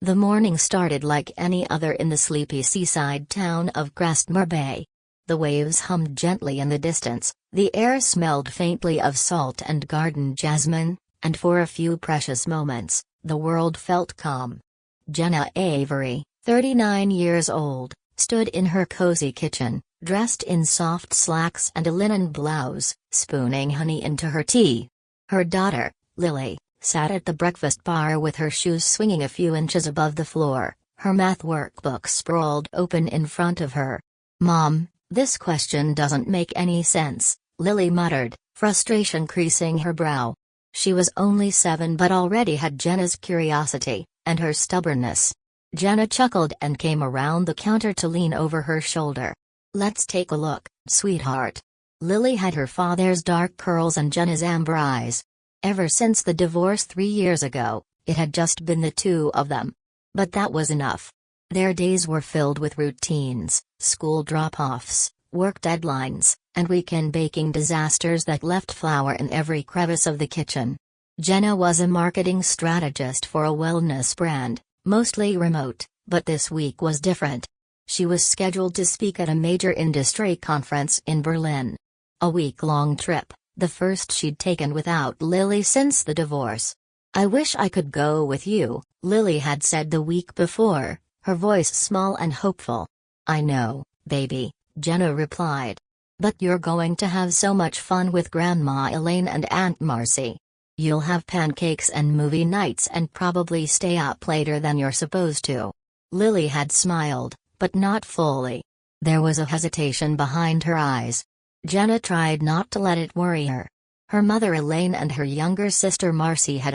The morning started like any other in the sleepy seaside town of Grasmere Bay. The waves hummed gently in the distance, the air smelled faintly of salt and garden jasmine, and for a few precious moments, the world felt calm. Jenna Avery, 39 years old, stood in her cozy kitchen, dressed in soft slacks and a linen blouse, spooning honey into her tea. Her daughter, Lily, sat at the breakfast bar with her shoes swinging a few inches above the floor, her math workbook sprawled open in front of her. "Mom, this question doesn't make any sense," Lily muttered, frustration creasing her brow. She was only 7 but already had Jenna's curiosity, and her stubbornness. Jenna chuckled and came around the counter to lean over her shoulder. "Let's take a look, sweetheart." Lily had her father's dark curls and Jenna's amber eyes. Ever since the divorce 3 years ago, it had just been the two of them. But that was enough. Their days were filled with routines, school drop-offs, work deadlines, and weekend baking disasters that left flour in every crevice of the kitchen. Jenna was a marketing strategist for a wellness brand, mostly remote, but this week was different. She was scheduled to speak at a major industry conference in Berlin. A week-long trip, the first she'd taken without Lily since the divorce. "I wish I could go with you," Lily had said the week before, her voice small and hopeful. "I know, baby," Jenna replied. "But you're going to have so much fun with Grandma Elaine and Aunt Marcy. You'll have pancakes and movie nights and probably stay up later than you're supposed to." Lily had smiled, but not fully. There was a hesitation behind her eyes. Jenna tried not to let it worry her. Her mother Elaine and her younger sister Marcy had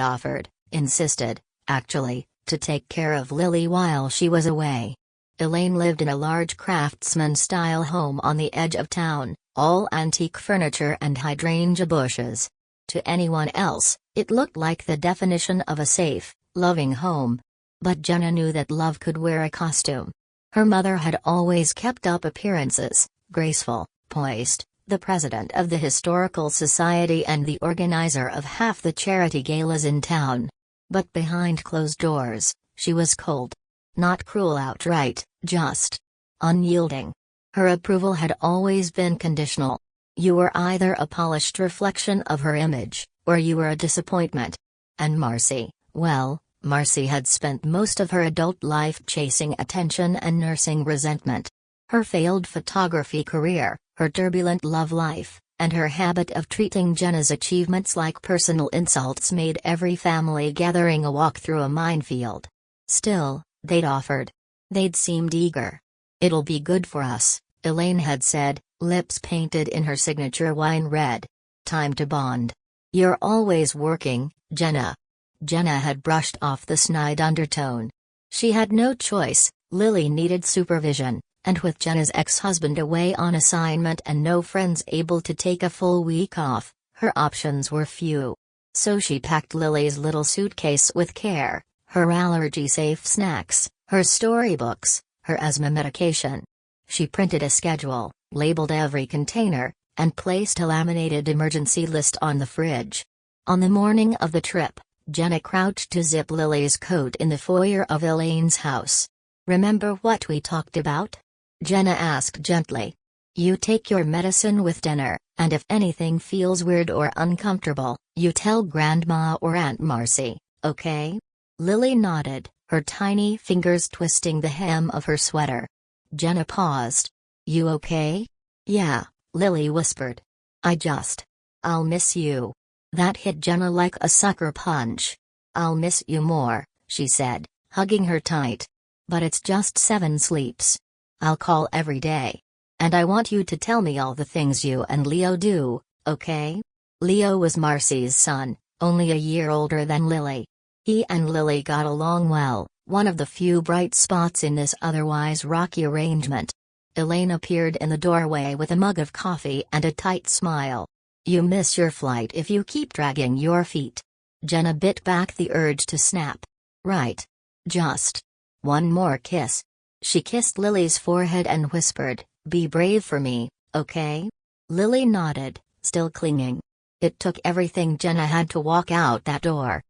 insisted, actually, to take care of Lily while she was away. Elaine lived in a large craftsman-style home on the edge of town, all antique furniture and hydrangea bushes. To anyone else, it looked like the definition of a safe, loving home. But Jenna knew that love could wear a costume. Her mother had always kept up appearances, graceful, poised, the president of the Historical Society and the organizer of half the charity galas in town. But behind closed doors, she was cold. Not cruel outright, just unyielding. Her approval had always been conditional. You were either a polished reflection of her image, or you were a disappointment. And Marcy, well, Marcy had spent most of her adult life chasing attention and nursing resentment. Her failed photography career, her turbulent love life, and her habit of treating Jenna's achievements like personal insults made every family gathering a walk through a minefield. Still, they'd offered. They'd seemed eager. "It'll be good for us," Elaine had said, lips painted in her signature wine red. "Time to bond." "You're always working, Jenna." Jenna had brushed off the snide undertone. She had no choice. Lily needed supervision. And with Jenna's ex-husband away on assignment and no friends able to take a full week off, her options were few. So she packed Lily's little suitcase with care, her allergy-safe snacks, her storybooks, her asthma medication. She printed a schedule, labeled every container, and placed a laminated emergency list on the fridge. On the morning of the trip, Jenna crouched to zip Lily's coat in the foyer of Elaine's house. "Remember what we talked about?" Jenna asked gently. "You take your medicine with dinner, and if anything feels weird or uncomfortable, you tell Grandma or Aunt Marcy, okay?" Lily nodded, her tiny fingers twisting the hem of her sweater. Jenna paused. "You okay?" "Yeah," Lily whispered. I'll miss you." That hit Jenna like a sucker punch. "I'll miss you more," she said, hugging her tight. "But it's just 7 sleeps. I'll call every day. And I want you to tell me all the things you and Leo do, okay?" Leo was Marcy's son, only a year older than Lily. He and Lily got along well, one of the few bright spots in this otherwise rocky arrangement. Elaine appeared in the doorway with a mug of coffee and a tight smile. "You miss your flight if you keep dragging your feet." Jenna bit back the urge to snap. "Right. Just one more kiss." She kissed Lily's forehead and whispered, "Be brave for me, okay?" Lily nodded, still clinging. It took everything Jenna had to walk out that door.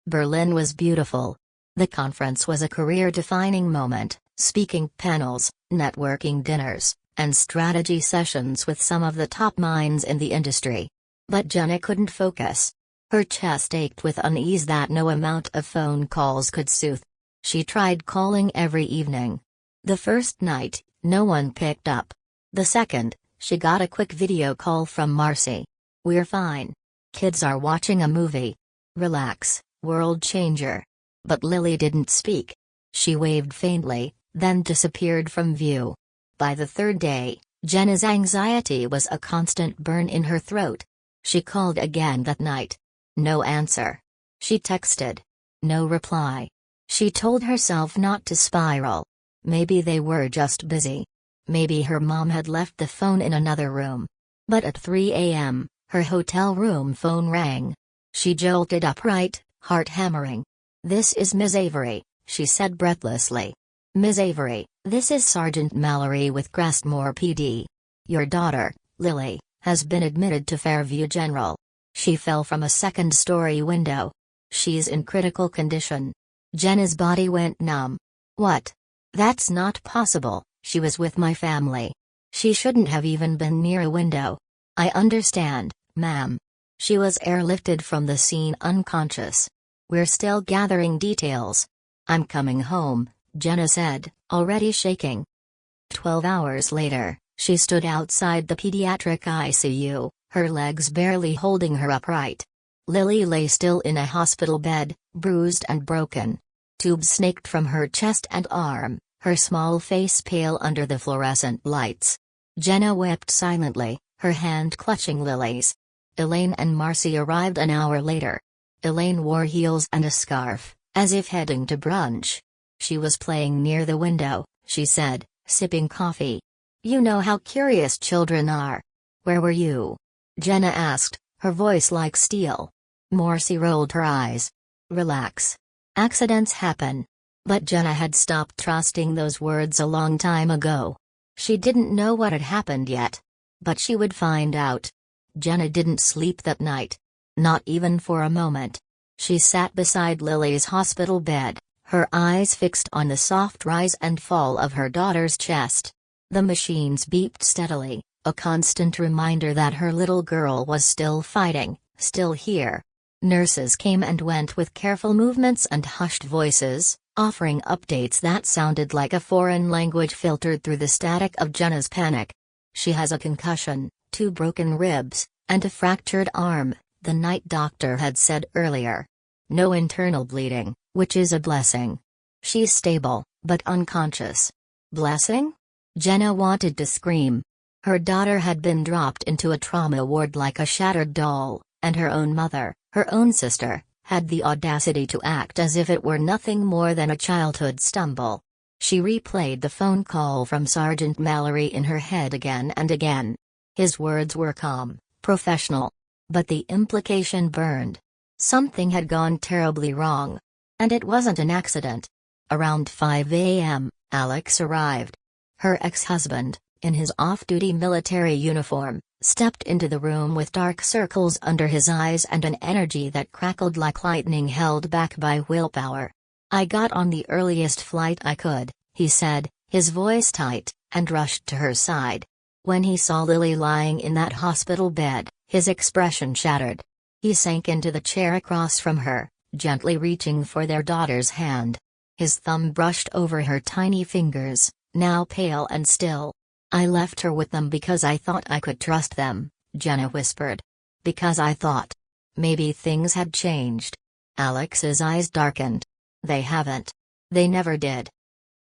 Berlin was beautiful. The conference was a career-defining moment, speaking panels, networking dinners, and strategy sessions with some of the top minds in the industry. But Jenna couldn't focus. Her chest ached with unease that no amount of phone calls could soothe. She tried calling every evening. The first night, no one picked up. The second, she got a quick video call from Marcy. "We're fine. Kids are watching a movie. Relax, world changer." But Lily didn't speak. She waved faintly, then disappeared from view. By the third day, Jenna's anxiety was a constant burn in her throat. She called again that night. No answer. She texted. No reply. She told herself not to spiral. Maybe they were just busy. Maybe her mom had left the phone in another room. But at 3 a.m., her hotel room phone rang. She jolted upright, heart hammering. "This is Miss Avery," she said breathlessly. "Miss Avery, this is Sergeant Mallory with Grastmore PD. Your daughter, Lily, has been admitted to Fairview General. She fell from a second-story window. She's in critical condition." Jenna's body went numb. "What? That's not possible, she was with my family. She shouldn't have even been near a window." "I understand, ma'am." She was airlifted from the scene unconscious. "We're still gathering details." "I'm coming home," Jenna said, already shaking. 12 hours later, she stood outside the pediatric ICU, her legs barely holding her upright. Lily lay still in a hospital bed, bruised and broken. Tubes snaked from her chest and arm, her small face pale under the fluorescent lights. Jenna wept silently, her hand clutching Lily's. Elaine and Marcy arrived an hour later. Elaine wore heels and a scarf, as if heading to brunch. She was playing near the window, she said, sipping coffee. "You know how curious children are. Where were you?" Jenna asked, her voice like steel. Marcy rolled her eyes. "Relax. Accidents happen." But Jenna had stopped trusting those words a long time ago. She didn't know what had happened yet. But she would find out. Jenna didn't sleep that night. Not even for a moment. She sat beside Lily's hospital bed, her eyes fixed on the soft rise and fall of her daughter's chest. The machines beeped steadily, a constant reminder that her little girl was still fighting, still here. Nurses came and went with careful movements and hushed voices, offering updates that sounded like a foreign language filtered through the static of Jenna's panic. "She has a concussion, 2 broken ribs, and a fractured arm," the night doctor had said earlier. "No internal bleeding, which is a blessing. She's stable, but unconscious." Blessing? Jenna wanted to scream. Her daughter had been dropped into a trauma ward like a shattered doll, and her own mother, her own sister, had the audacity to act as if it were nothing more than a childhood stumble. She replayed the phone call from Sergeant Mallory in her head again and again. His words were calm, professional. But the implication burned. Something had gone terribly wrong. And it wasn't an accident. Around 5 a.m., Alex arrived. Her ex-husband, in his off-duty military uniform, stepped into the room with dark circles under his eyes and an energy that crackled like lightning held back by willpower. "I got on the earliest flight I could," he said, his voice tight, and rushed to her side. When he saw Lily lying in that hospital bed, his expression shattered. He sank into the chair across from her, gently reaching for their daughter's hand. His thumb brushed over her tiny fingers, now pale and still. "I left her with them because I thought I could trust them," Jenna whispered. "Because I thought. Maybe things had changed." Alex's eyes darkened. "They haven't. They never did."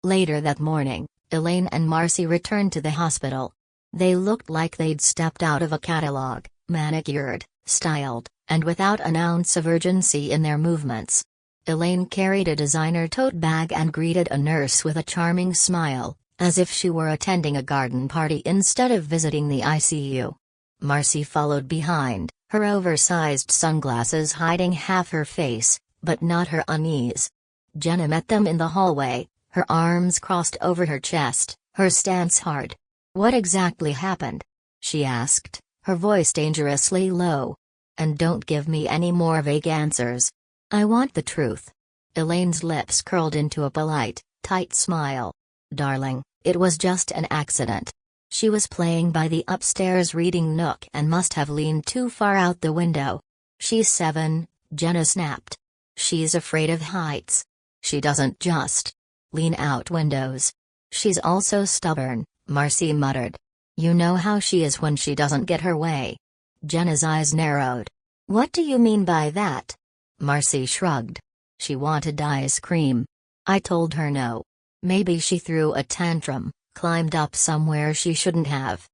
Later that morning, Elaine and Marcy returned to the hospital. They looked like they'd stepped out of a catalog, manicured, styled, and without an ounce of urgency in their movements. Elaine carried a designer tote bag and greeted a nurse with a charming smile, as if she were attending a garden party instead of visiting the ICU. Marcy followed behind, her oversized sunglasses hiding half her face, but not her unease. Jenna met them in the hallway, her arms crossed over her chest, her stance hard. "What exactly happened?" she asked, her voice dangerously low. "And don't give me any more vague answers. I want the truth." Elaine's lips curled into a polite, tight smile. Darling, it was just an accident. She was playing by the upstairs reading nook and must have leaned too far out the window. She's 7, Jenna snapped. She's afraid of heights. She doesn't just lean out windows. She's also stubborn, Marcy muttered. You know how she is when she doesn't get her way. Jenna's eyes narrowed. What do you mean by that? Marcy shrugged. She wanted ice cream. I told her no. Maybe she threw a tantrum, climbed up somewhere she shouldn't have.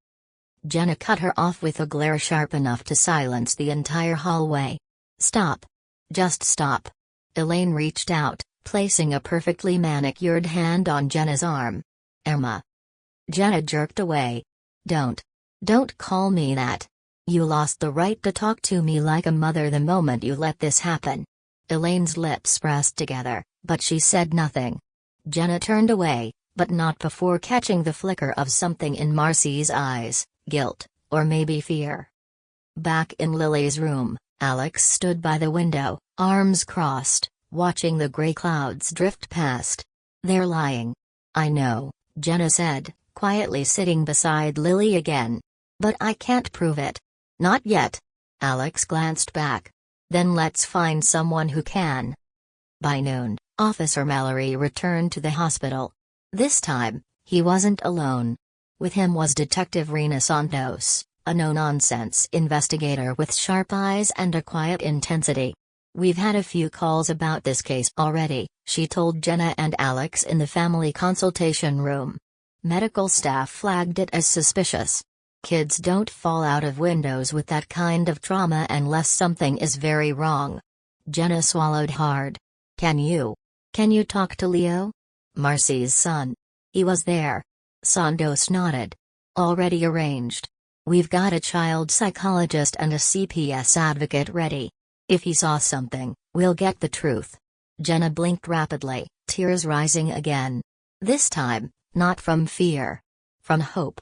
Jenna cut her off with a glare sharp enough to silence the entire hallway. Stop. Just stop. Elaine reached out, placing a perfectly manicured hand on Jenna's arm. Emma. Jenna jerked away. Don't call me that. You lost the right to talk to me like a mother the moment you let this happen. Elaine's lips pressed together, but she said nothing. Jenna turned away, but not before catching the flicker of something in Marcy's eyes, guilt, or maybe fear. Back in Lily's room, Alex stood by the window, arms crossed, watching the gray clouds drift past. They're lying. I know, Jenna said, quietly sitting beside Lily again. But I can't prove it. Not yet. Alex glanced back. Then let's find someone who can. By noon, Officer Mallory returned to the hospital. This time, he wasn't alone. With him was Detective Rena Santos, a no-nonsense investigator with sharp eyes and a quiet intensity. We've had a few calls about this case already, she told Jenna and Alex in the family consultation room. Medical staff flagged it as suspicious. Kids don't fall out of windows with that kind of trauma unless something is very wrong. Jenna swallowed hard. Can you talk to Leo? Marcy's son. He was there. Santos nodded. Already arranged. We've got a child psychologist and a CPS advocate ready. If he saw something, we'll get the truth. Jenna blinked rapidly, tears rising again. This time, not from fear. From hope.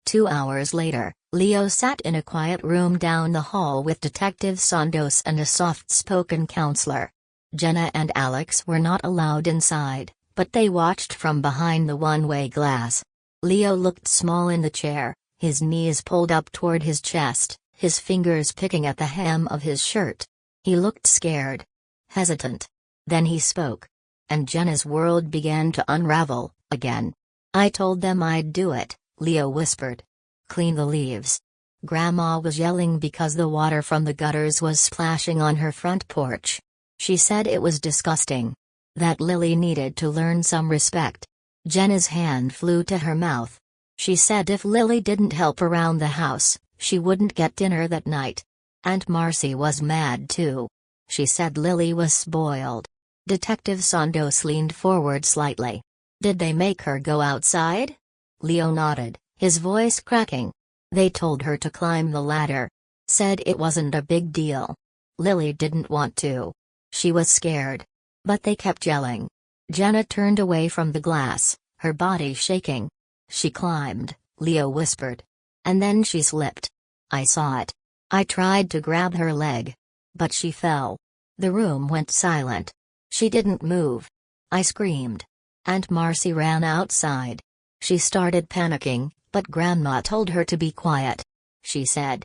2 hours later, Leo sat in a quiet room down the hall with Detective Santos and a soft-spoken counselor. Jenna and Alex were not allowed inside, but they watched from behind the one-way glass. Leo looked small in the chair, his knees pulled up toward his chest, his fingers picking at the hem of his shirt. He looked scared. Hesitant. Then he spoke. And Jenna's world began to unravel, again. I told them I'd do it, Leo whispered. Clean the leaves. Grandma was yelling because the water from the gutters was splashing on her front porch. She said it was disgusting. That Lily needed to learn some respect. Jenna's hand flew to her mouth. She said if Lily didn't help around the house, she wouldn't get dinner that night. And Marcy was mad too. She said Lily was spoiled. Detective Santos leaned forward slightly. Did they make her go outside? Leo nodded, his voice cracking. They told her to climb the ladder. Said it wasn't a big deal. Lily didn't want to. She was scared. But they kept yelling. Jenna turned away from the glass, her body shaking. She climbed, Leo whispered. And then she slipped. I saw it. I tried to grab her leg. But she fell. The room went silent. She didn't move. I screamed. And Marcy ran outside. She started panicking, but Grandma told her to be quiet. She said,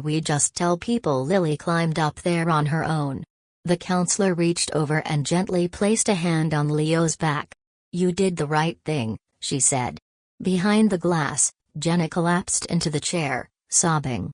we just tell people Lily climbed up there on her own. The counselor reached over and gently placed a hand on Leo's back. You did the right thing, she said. Behind the glass, Jenna collapsed into the chair, sobbing.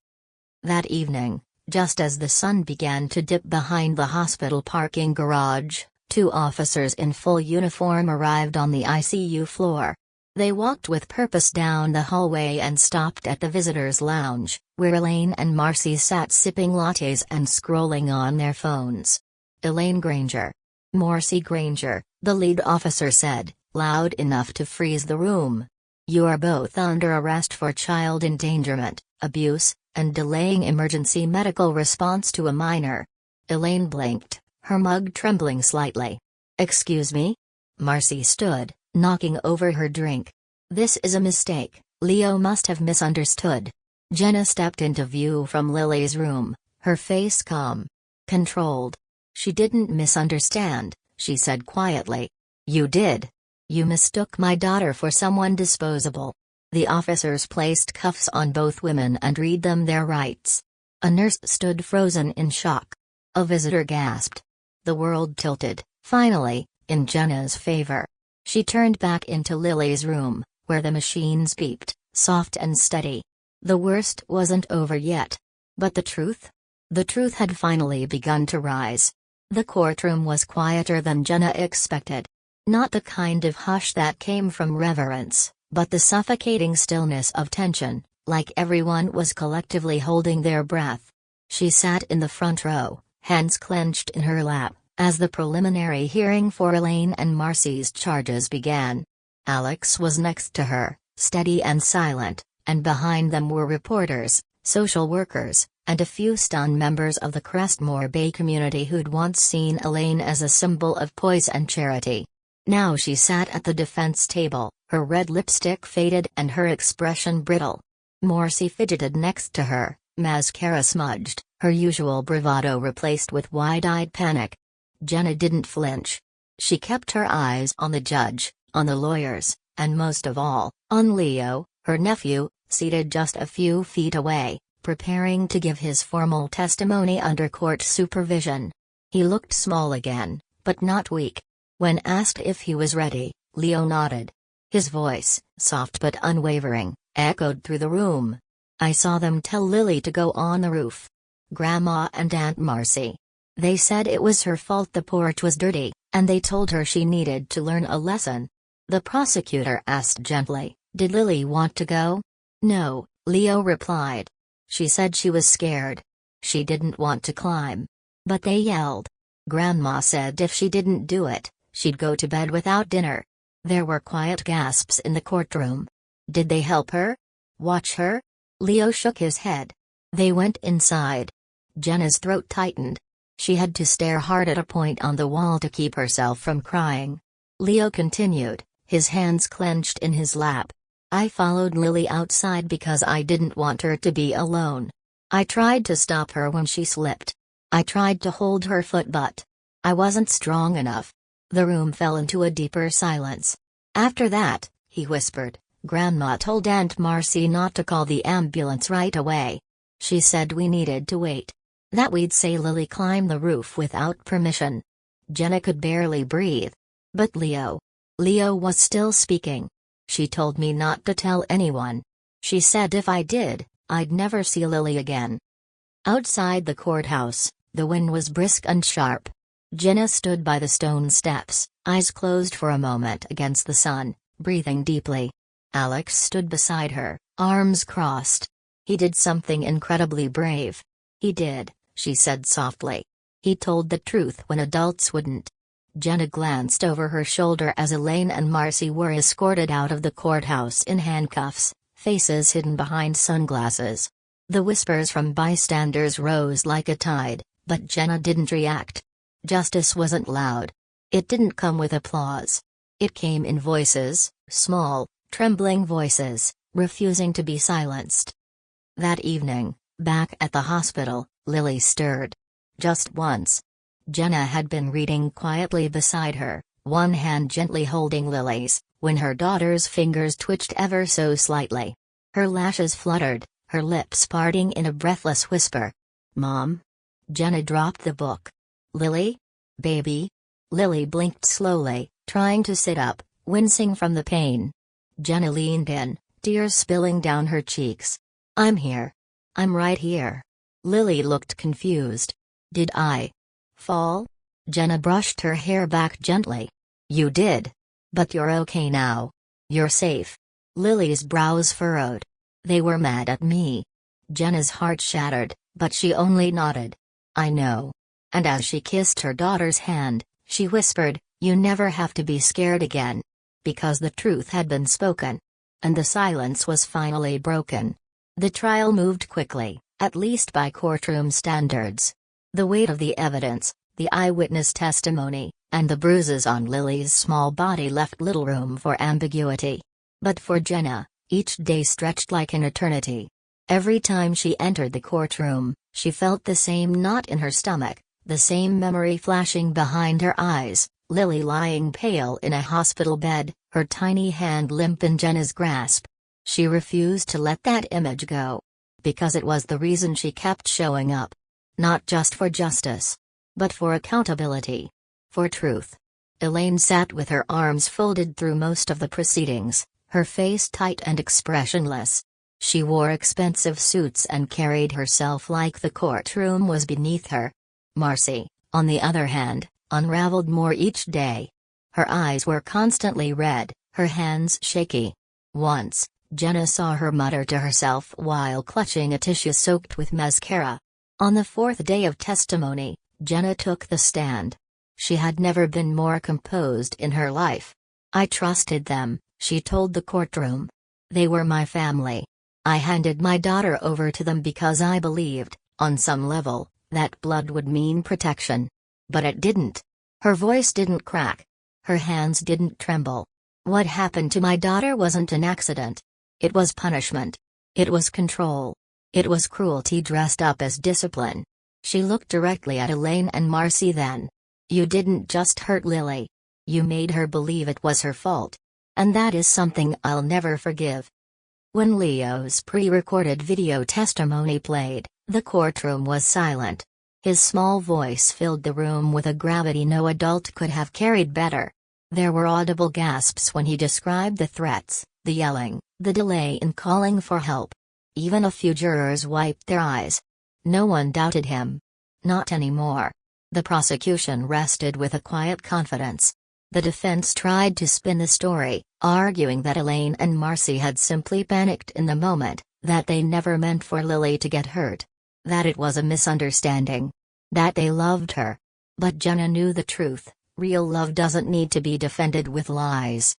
That evening, just as the sun began to dip behind the hospital parking garage, 2 officers in full uniform arrived on the ICU floor. They walked with purpose down the hallway and stopped at the visitors' lounge, where Elaine and Marcy sat sipping lattes and scrolling on their phones. Elaine Granger. Marcy Granger, the lead officer said, loud enough to freeze the room. You are both under arrest for child endangerment, abuse, and delaying emergency medical response to a minor. Elaine blinked, her mug trembling slightly. Excuse me? Marcy stood, knocking over her drink. This is a mistake, Leo must have misunderstood. Jenna stepped into view from Lily's room, her face calm. Controlled. She didn't misunderstand, she said quietly. "You did. You mistook my daughter for someone disposable." The officers placed cuffs on both women and read them their rights. A nurse stood frozen in shock. A visitor gasped. The world tilted, finally, in Jenna's favor. She turned back into Lily's room, where the machines beeped, soft and steady. The worst wasn't over yet. But the truth? The truth had finally begun to rise. The courtroom was quieter than Jenna expected. Not the kind of hush that came from reverence, but the suffocating stillness of tension, like everyone was collectively holding their breath. She sat in the front row, hands clenched in her lap, as the preliminary hearing for Elaine and Marcy's charges began. Alex was next to her, steady and silent, and behind them were reporters, social workers, and a few stunned members of the Crestmore Bay community who'd once seen Elaine as a symbol of poise and charity. Now she sat at the defense table, her red lipstick faded and her expression brittle. Marcy fidgeted next to her, mascara smudged, her usual bravado replaced with wide-eyed panic. Jenna didn't flinch. She kept her eyes on the judge, on the lawyers, and most of all, on Leo, her nephew, seated just a few feet away, preparing to give his formal testimony under court supervision. He looked small again, but not weak. When asked if he was ready, Leo nodded. His voice, soft but unwavering, echoed through the room. "I saw them tell Lily to go on the roof. Grandma and Aunt Marcy. They said it was her fault the porch was dirty, and they told her she needed to learn a lesson." The prosecutor asked gently, "Did Lily want to go?" "No," Leo replied. "She said she was scared. She didn't want to climb. But they yelled. Grandma said if she didn't do it, she'd go to bed without dinner." There were quiet gasps in the courtroom. "Did they help her? Watch her?" Leo shook his head. "They went inside." Jenna's throat tightened. She had to stare hard at a point on the wall to keep herself from crying. Leo continued, his hands clenched in his lap. "I followed Lily outside because I didn't want her to be alone. I tried to stop her when she slipped. I tried to hold her foot but I wasn't strong enough." The room fell into a deeper silence. "After that," he whispered, "Grandma told Aunt Marcy not to call the ambulance right away. She said we needed to wait. That we'd say Lily climbed the roof without permission." Jenna could barely breathe. "But Leo." Leo was still speaking. "She told me not to tell anyone. She said if I did, I'd never see Lily again." Outside the courthouse, the wind was brisk and sharp. Jenna stood by the stone steps, eyes closed for a moment against the sun, breathing deeply. Alex stood beside her, arms crossed. "He did something incredibly brave. He did," she said softly. "He told the truth when adults wouldn't." Jenna glanced over her shoulder as Elaine and Marcy were escorted out of the courthouse in handcuffs, faces hidden behind sunglasses. The whispers from bystanders rose like a tide, but Jenna didn't react. Justice wasn't loud. It didn't come with applause. It came in voices, small, trembling voices, refusing to be silenced. That evening, back at the hospital, Lily stirred. Just once. Jenna had been reading quietly beside her, one hand gently holding Lily's, when her daughter's fingers twitched ever so slightly. Her lashes fluttered, her lips parting in a breathless whisper. "Mom?" Jenna dropped the book. "Lily? Baby?" Lily blinked slowly, trying to sit up, wincing from the pain. Jenna leaned in, tears spilling down her cheeks. "I'm here. I'm right here." Lily looked confused. "Did I fall?" Jenna brushed her hair back gently. "You did. But you're okay now. You're safe." Lily's brows furrowed. "They were mad at me." Jenna's heart shattered, but she only nodded. "I know." And as she kissed her daughter's hand, she whispered, "You never have to be scared again." Because the truth had been spoken. And the silence was finally broken. The trial moved quickly, at least by courtroom standards. The weight of the evidence, the eyewitness testimony, and the bruises on Lily's small body left little room for ambiguity. But for Jenna, each day stretched like an eternity. Every time she entered the courtroom, she felt the same knot in her stomach, the same memory flashing behind her eyes, Lily lying pale in a hospital bed, her tiny hand limp in Jenna's grasp. She refused to let that image go. Because it was the reason she kept showing up. Not just for justice. But for accountability. For truth. Elaine sat with her arms folded through most of the proceedings, her face tight and expressionless. She wore expensive suits and carried herself like the courtroom was beneath her. Marcy, on the other hand, unraveled more each day. Her eyes were constantly red, her hands shaky. Once, Jenna saw her mutter to herself while clutching a tissue soaked with mascara. On the fourth day of testimony, Jenna took the stand. She had never been more composed in her life. "I trusted them," she told the courtroom. "They were my family. I handed my daughter over to them because I believed, on some level, that blood would mean protection. But it didn't." Her voice didn't crack. Her hands didn't tremble. "What happened to my daughter wasn't an accident. It was punishment. It was control. It was cruelty dressed up as discipline." She looked directly at Elaine and Marcy then. "You didn't just hurt Lily. You made her believe it was her fault. And that is something I'll never forgive." When Leo's pre-recorded video testimony played, the courtroom was silent. His small voice filled the room with a gravity no adult could have carried better. There were audible gasps when he described the threats, the yelling, the delay in calling for help. Even a few jurors wiped their eyes. No one doubted him. Not anymore. The prosecution rested with a quiet confidence. The defense tried to spin the story, arguing that Elaine and Marcy had simply panicked in the moment, that they never meant for Lily to get hurt. That it was a misunderstanding. That they loved her. But Jenna knew the truth: real love doesn't need to be defended with lies.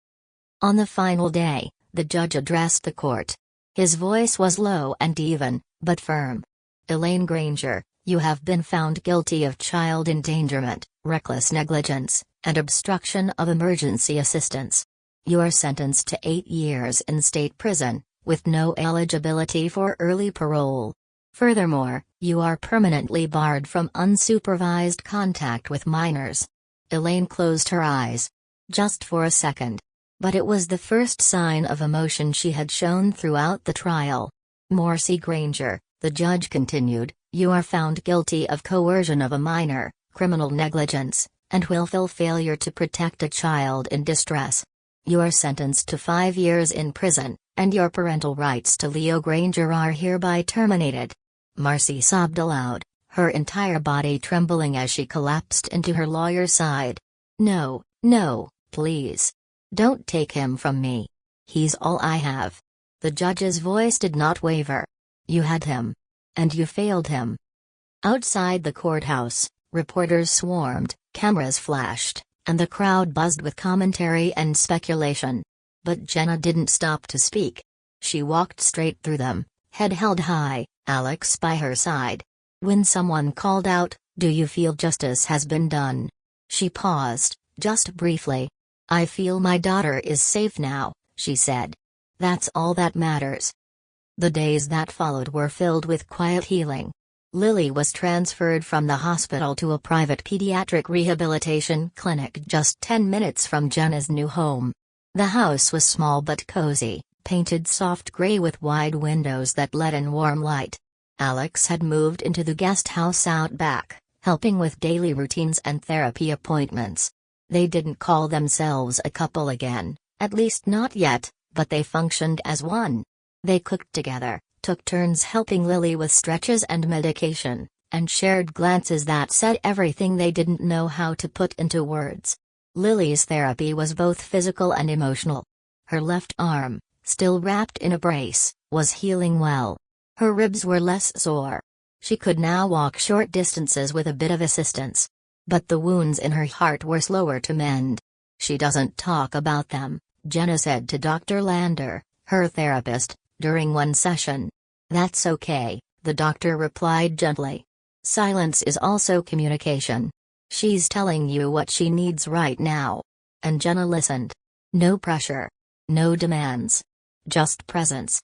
On the final day, the judge addressed the court. His voice was low and even, but firm. "Elaine Granger, you have been found guilty of child endangerment, reckless negligence, and obstruction of emergency assistance. You are sentenced to 8 years in state prison, with no eligibility for early parole. Furthermore, you are permanently barred from unsupervised contact with minors." Elaine closed her eyes. Just for a second. But it was the first sign of emotion she had shown throughout the trial. "Marcy Granger," the judge continued, "you are found guilty of coercion of a minor, criminal negligence, and willful failure to protect a child in distress. You are sentenced to 5 years in prison, and your parental rights to Leo Granger are hereby terminated." Marcy sobbed aloud, her entire body trembling as she collapsed into her lawyer's side. "No, no, please. Don't take him from me. He's all I have." The judge's voice did not waver. "You had him. And you failed him." Outside the courthouse, reporters swarmed, cameras flashed, and the crowd buzzed with commentary and speculation. But Jenna didn't stop to speak. She walked straight through them, head held high, Alex by her side. When someone called out, "Do you feel justice has been done?" she paused, just briefly. "I feel my daughter is safe now," she said. "That's all that matters." The days that followed were filled with quiet healing. Lily was transferred from the hospital to a private pediatric rehabilitation clinic just 10 minutes from Jenna's new home. The house was small but cozy, painted soft gray with wide windows that let in warm light. Alex had moved into the guest house out back, helping with daily routines and therapy appointments. They didn't call themselves a couple again, at least not yet, but they functioned as one. They cooked together, took turns helping Lily with stretches and medication, and shared glances that said everything they didn't know how to put into words. Lily's therapy was both physical and emotional. Her left arm, still wrapped in a brace, was healing well. Her ribs were less sore. She could now walk short distances with a bit of assistance. But the wounds in her heart were slower to mend. "She doesn't talk about them," Jenna said to Dr. Lander, her therapist, during one session. "That's okay," the doctor replied gently. "Silence is also communication. She's telling you what she needs right now." And Jenna listened. No pressure. No demands. Just presence.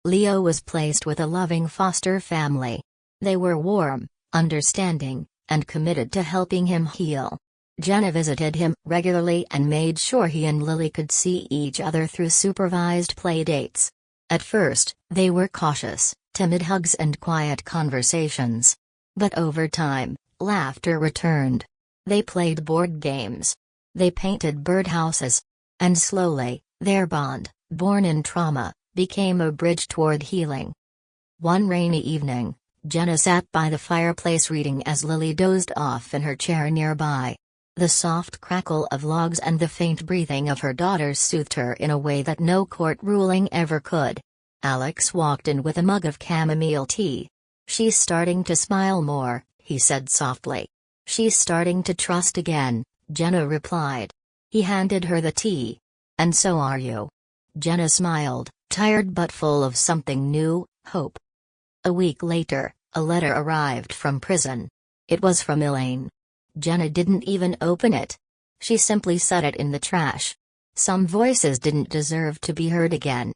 Leo was placed with a loving foster family. They were warm, understanding, and committed to helping him heal. Jenna visited him regularly and made sure he and Lily could see each other through supervised play dates. At first, they were cautious, timid hugs and quiet conversations. But over time, laughter returned. They played board games. They painted birdhouses. And slowly, their bond, born in trauma, became a bridge toward healing. One rainy evening, Jenna sat by the fireplace reading as Lily dozed off in her chair nearby. The soft crackle of logs and the faint breathing of her daughters soothed her in a way that no court ruling ever could. Alex walked in with a mug of chamomile tea. "She's starting to smile more," he said softly. "She's starting to trust again," Jenna replied. He handed her the tea. "And so are you." Jenna smiled, tired but full of something new, hope. A week later, a letter arrived from prison. It was from Elaine. Jenna didn't even open it. She simply set it in the trash. Some voices didn't deserve to be heard again.